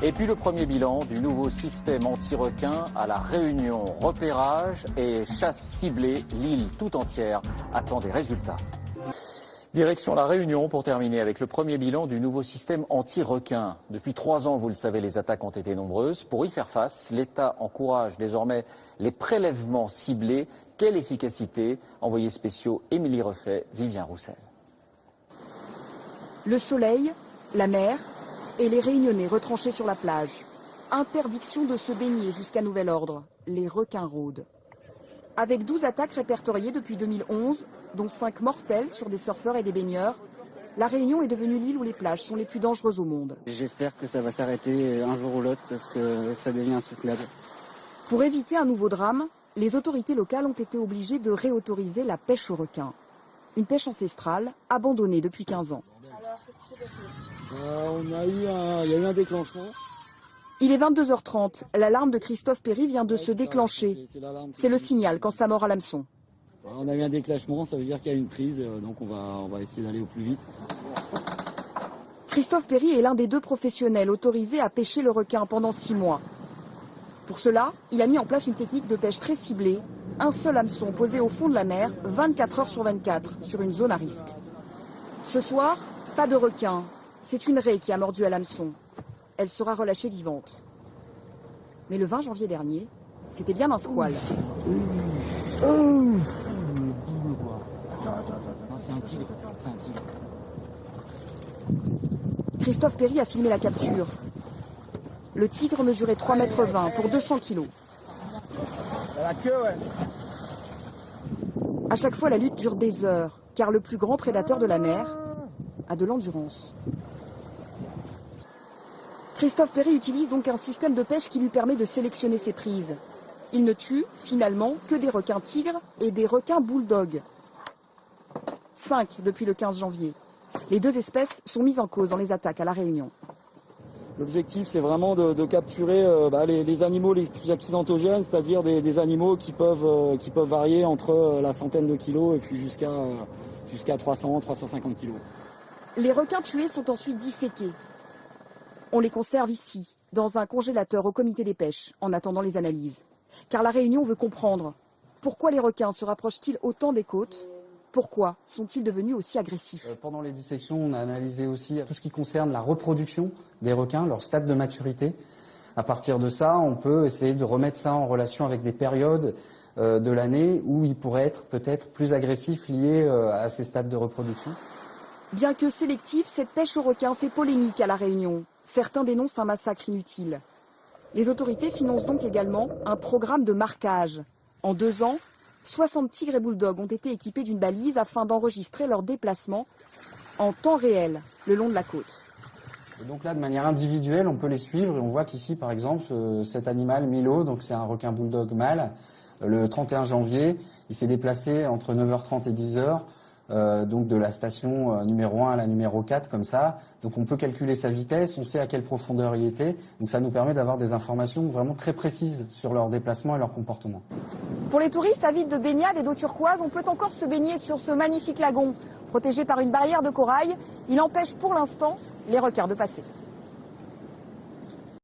Et puis le premier bilan du nouveau système anti-requin à La Réunion. Repérage et chasse ciblée, l'île tout entière attend des résultats. Direction La Réunion pour terminer avec le premier bilan du nouveau système anti-requin. Depuis 3 ans, vous le savez, les attaques ont été nombreuses. Pour y faire face, l'État encourage désormais les prélèvements ciblés. Quelle efficacité? Envoyés spéciaux Émilie Refait, Vivien Roussel. Le soleil, la mer et les Réunionnais retranchés sur la plage. Interdiction de se baigner jusqu'à nouvel ordre. Les requins rôdent. Avec 12 attaques répertoriées depuis 2011, dont 5 mortelles sur des surfeurs et des baigneurs, La Réunion est devenue l'île où les plages sont les plus dangereuses au monde. J'espère que ça va s'arrêter un jour ou l'autre parce que ça devient insoutenable. Pour éviter un nouveau drame, les autorités locales ont été obligées de réautoriser la pêche aux requins. Une pêche ancestrale abandonnée depuis 15 ans. Il y a eu un déclenchement. Il est 22h30. L'alarme de Christophe Perry vient de se déclencher. C'est le signal quand ça mord à l'hameçon. On a eu un déclenchement, ça veut dire qu'il y a une prise, donc on va essayer d'aller au plus vite. Christophe Perry est l'un des 2 professionnels autorisés à pêcher le requin pendant 6 mois. Pour cela, il a mis en place une technique de pêche très ciblée, un seul hameçon posé au fond de la mer, 24 heures sur 24, sur une zone à risque. Ce soir, pas de requin. C'est une raie qui a mordu à l'hameçon. Elle sera relâchée vivante. Mais le 20 janvier dernier, c'était bien un squale. Non, c'est un tigre. C'est un tigre. Christophe Perry a filmé la capture. Le tigre mesurait 3,20 m pour 200 kg. La queue, ouais. À chaque fois, la lutte dure des heures, car le plus grand prédateur de la mer a de l'endurance. Christophe Perry utilise donc un système de pêche qui lui permet de sélectionner ses prises. Il ne tue, finalement, que des requins tigres et des requins bulldogs. 5 depuis le 15 janvier. Les 2 espèces sont mises en cause dans les attaques à La Réunion. L'objectif, c'est vraiment de capturer les animaux les plus accidentogènes, c'est-à-dire des animaux qui peuvent varier entre la centaine de kilos et puis jusqu'à 300, 350 kilos. Les requins tués sont ensuite disséqués. On les conserve ici, dans un congélateur au comité des pêches, en attendant les analyses. Car La Réunion veut comprendre pourquoi les requins se rapprochent-ils autant des côtes. Pourquoi sont-ils devenus aussi agressifs? Pendant les dissections, on a analysé aussi tout ce qui concerne la reproduction des requins, leur stade de maturité. À partir de ça, on peut essayer de remettre ça en relation avec des périodes de l'année où ils pourraient être peut-être plus agressifs liés à ces stades de reproduction. Bien que sélective, cette pêche aux requins fait polémique à La Réunion. Certains dénoncent un massacre inutile. Les autorités financent donc également un programme de marquage. En 2 ans, 60 tigres et bulldogs ont été équipés d'une balise afin d'enregistrer leurs déplacements en temps réel le long de la côte. Et donc là, de manière individuelle, on peut les suivre et on voit qu'ici, par exemple, cet animal Milo, donc c'est un requin bulldog mâle, le 31 janvier, il s'est déplacé entre 9h30 et 10h, donc de la station numéro 1 à la numéro 4, comme ça. Donc on peut calculer sa vitesse, on sait à quelle profondeur il était. Donc ça nous permet d'avoir des informations vraiment très précises sur leur déplacement et leur comportement. Pour les touristes avides de baignade et d'eau turquoise, on peut encore se baigner sur ce magnifique lagon. Protégé par une barrière de corail, il empêche pour l'instant les requins de passer.